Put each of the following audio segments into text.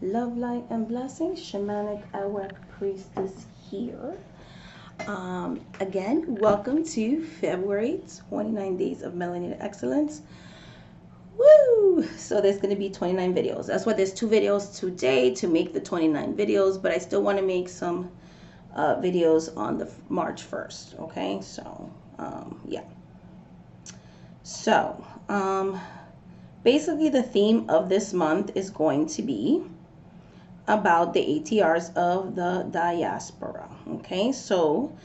Love, light, and blessings. Shamanic Hour Priestess here. Again, welcome to February 29 Days of Melanated Excellence. Woo! So there's going to be 29 videos. That's why there's 2 videos today to make the 29 videos, but I still want to make some videos on the March 1st. Okay, so yeah. So basically the theme of this month is going to be about the ATRs of the diaspora. Okay, so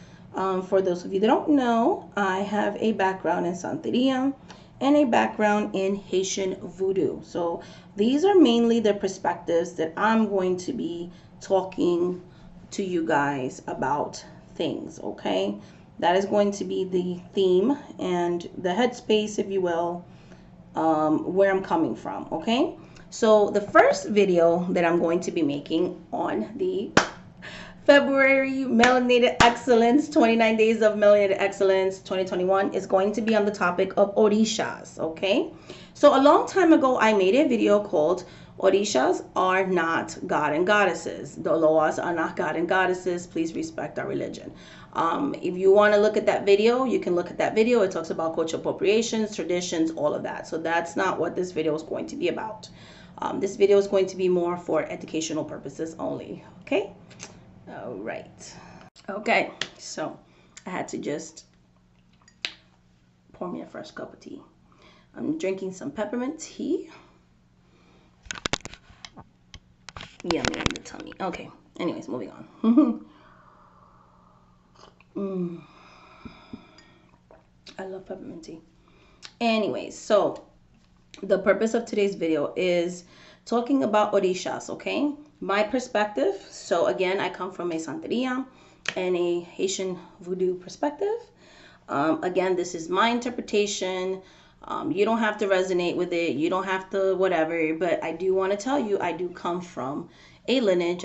for those of you that don't know, I have a background in Santeria and a background in Haitian Voodoo. So these are mainly the perspectives that I'm going to be talking to you guys about things. Okay, that is going to be the theme and the headspace, if you will, where I'm coming from. Okay, so the first video that I'm going to be making on the February Melanated Excellence, 29 Days of Melanated Excellence 2021 is going to be on the topic of Orishas. Okay, so a long time ago I made a video called Orishas are not God and goddesses. The Loas are not God and goddesses. Please respect our religion. If you want to look at that video, you can look at that video. It talks about cultural appropriations, traditions, all of that. So that's not what this video is going to be about. This video is going to be more for educational purposes only. Okay? All right. Okay, so I had to just pour me a fresh cup of tea. I'm drinking some peppermint tea. Yummy in the tummy. Okay, anyways, moving on. I love peppermint tea. Anyways, so the purpose of today's video is talking about Orishas, okay? My perspective. So again, I come from a Santeria and a Haitian Voodoo perspective. Again, this is my interpretation. You don't have to resonate with it. You don't have to whatever. But I do want to tell you, I do come from a lineage.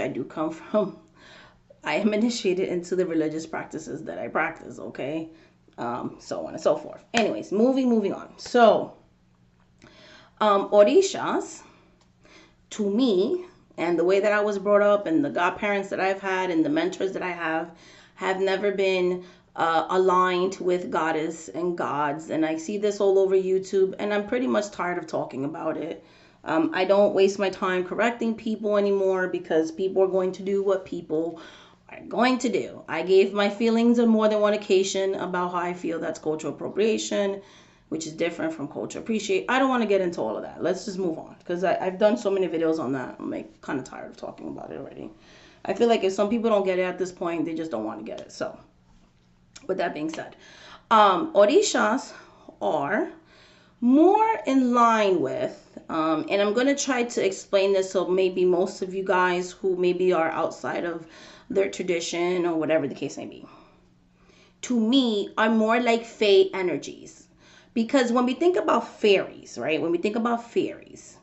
I am initiated into the religious practices that I practice, okay? So on and so forth. Anyways, moving on. So, Orishas, to me, and the way that I was brought up and the godparents that I've had and the mentors that I have never been aligned with goddess and gods. And I see this all over YouTube, and I'm pretty much tired of talking about it. I don't waste my time correcting people anymore because people are going to do what people are going to do. I gave my feelings on more than one occasion about how I feel that's cultural appropriation, which is different from culture appreciate. I don't want to get into all of that. Let's just move on because I've done so many videos on that. I'm like kind of tired of talking about it already. I feel like if some people don't get it at this point, they just don't want to get it. So with that being said, Orishas are more in line with, and I'm going to try to explain this so maybe most of you guys who maybe are outside of their tradition or whatever the case may be, to me are more like fae energies. Because when we think about fairies, right? When we think about fairies,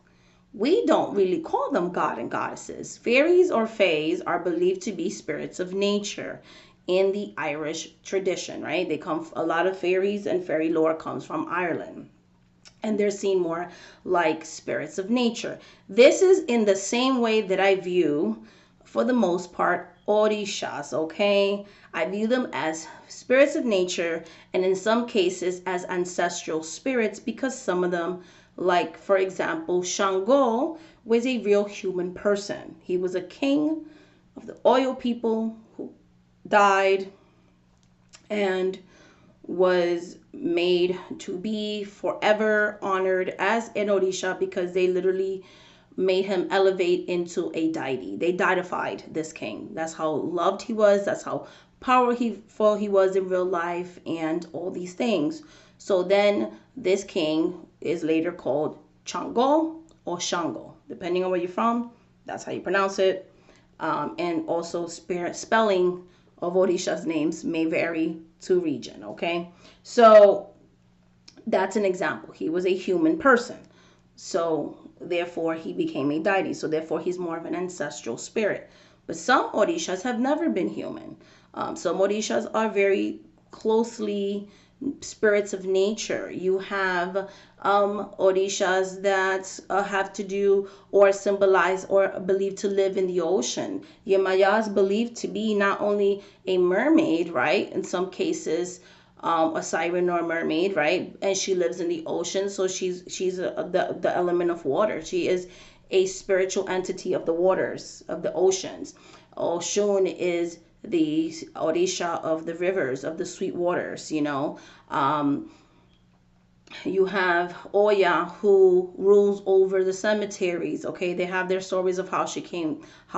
we don't really call them god and goddesses. Fairies or fays are believed to be spirits of nature in the Irish tradition, right? A lot of fairies and fairy lore comes from Ireland. And they're seen more like spirits of nature. This is in the same way that I view, for the most part, Orishas, okay? I view them as spirits of nature and in some cases as ancestral spirits because some of them, like for example, Shango was a real human person. He was a king of the Oyo people who died and was made to be forever honored as an Orisha because they literally made him elevate into a deity. They deified this king. That's how loved he was. That's how powerful he was in real life and all these things. So then this king is later called Chango or Shango. Depending on where you're from, that's how you pronounce it. And also spelling of Orisha's names may vary to region, okay? So that's an example. He was a human person. So therefore he became a deity. So therefore he's more of an ancestral spirit. But some Orishas have never been human. Some Orishas are very closely spirits of nature. You have Orishas that have to do or symbolize or believed to live in the ocean. Yemaya is believed to be not only a mermaid, right? In some cases, a siren or a mermaid, right? And she lives in the ocean, so the element of water. She is a spiritual entity of the waters, of the oceans. Oshun is the Orisha of the rivers, of the sweet waters, you know. You have Oya who rules over the cemeteries. Okay, they have their stories of how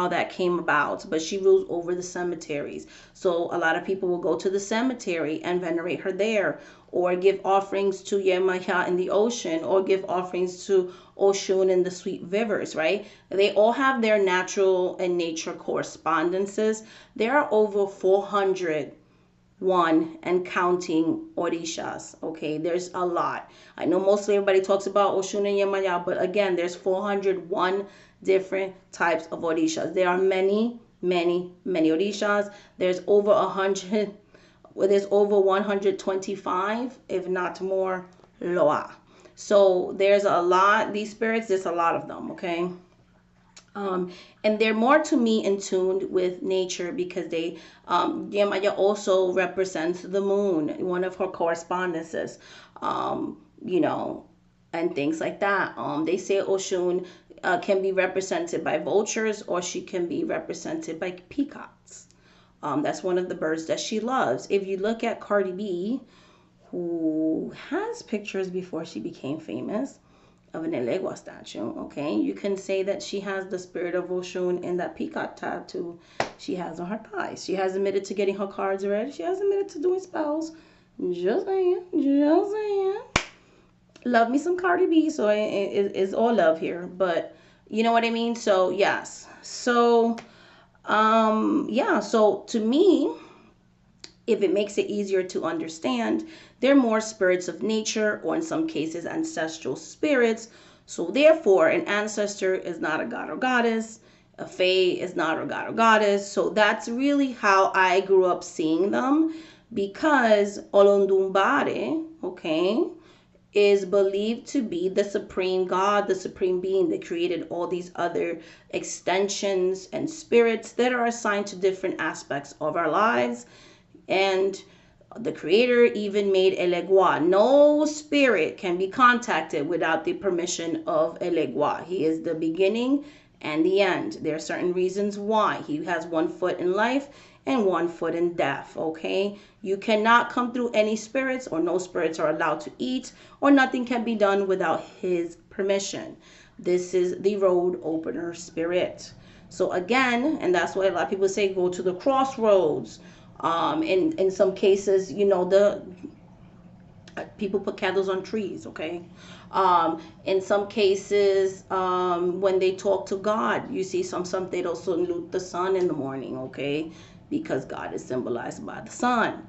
that came about, but she rules over the cemeteries. So a lot of people will go to the cemetery and venerate her there, or give offerings to Yemaya in the ocean, or give offerings to Oshun in the sweet rivers, right? They all have their natural and nature correspondences. There are over 400 and counting Orishas. Okay, there's a lot. I know mostly everybody talks about Oshun and Yemaya, but again, there's 401 different types of Orishas. There are many, many, many Orishas. There's over 100, there's over 125, if not more, Loa. So there's a lot, these spirits, there's a lot of them, okay? And they're more to me in tune with nature because Yemaya also represents the moon, one of her correspondences, you know, and things like that. They say Oshun can be represented by vultures, or she can be represented by peacocks. That's one of the birds that she loves. If you look at Cardi B, who has pictures before she became famous, of an Elegua statue, okay? You can say that she has the spirit of Oshun in that peacock tattoo she has on her thighs. She has admitted to getting her cards read. She has admitted to doing spells. Just saying, just saying. Love me some Cardi B, so it's all love here. But you know what I mean? So, yes. So, yeah. So, to me, if it makes it easier to understand, they're more spirits of nature, or in some cases, ancestral spirits. So therefore, an ancestor is not a god or goddess. A fae is not a god or goddess. So that's really how I grew up seeing them, because Olondumbare, okay, is believed to be the supreme god, the supreme being that created all these other extensions and spirits that are assigned to different aspects of our lives. And the creator even made Elegua. No spirit can be contacted without the permission of Elegua. He is the beginning and the end. There are certain reasons why. He has one foot in life and one foot in death, okay? You cannot come through any spirits, or no spirits are allowed to eat, or nothing can be done without his permission. This is the road opener spirit. So again, and that's why a lot of people say go to the crossroads. In some cases, you know, the people put candles on trees, okay? In some cases, when they talk to God, you see some they don't salute the sun in the morning, okay? Because God is symbolized by the sun.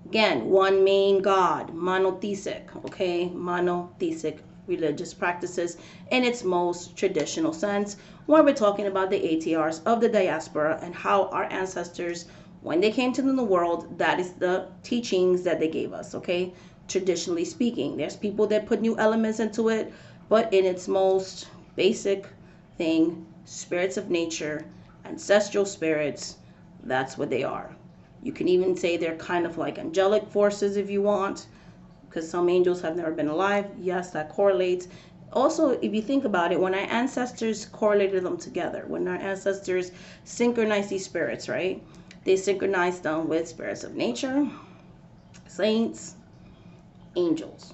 Again, one main God, monotheistic, okay? Monotheistic religious practices in its most traditional sense, when we're talking about the ATRs of the diaspora and how our ancestors, when they came to the world, that is the teachings that they gave us, okay? Traditionally speaking, there's people that put new elements into it, but in its most basic thing, spirits of nature, ancestral spirits, that's what they are. You can even say they're kind of like angelic forces if you want, because some angels have never been alive. Yes, that correlates. Also, if you think about it, when our ancestors correlated them together, when our ancestors synchronized these spirits, right? They synchronized them with spirits of nature, saints, angels.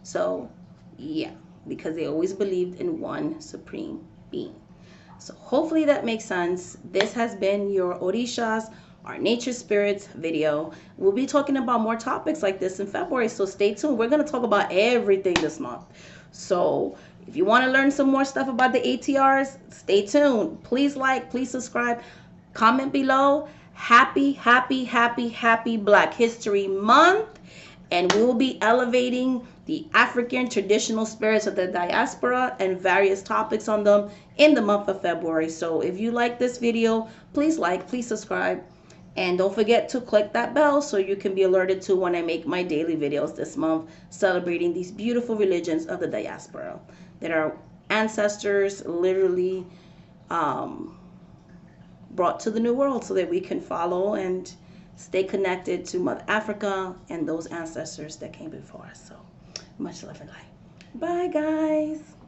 So, yeah, because they always believed in one supreme being. So hopefully that makes sense. This has been your Orishas, our nature spirits video. We'll be talking about more topics like this in February, so stay tuned. We're going to talk about everything this month. So if you want to learn some more stuff about the ATRs, stay tuned. Please like, please subscribe, comment below. Happy, happy, happy, happy Black History Month. And we will be elevating the African traditional spirits of the diaspora and various topics on them in the month of February. So if you like this video, please like, please subscribe, And don't forget to click that bell so you can be alerted to when I make my daily videos this month celebrating these beautiful religions of the diaspora that our ancestors literally brought to the New World so that we can follow and stay connected to Mother Africa and those ancestors that came before us. So much love and light. Bye, guys.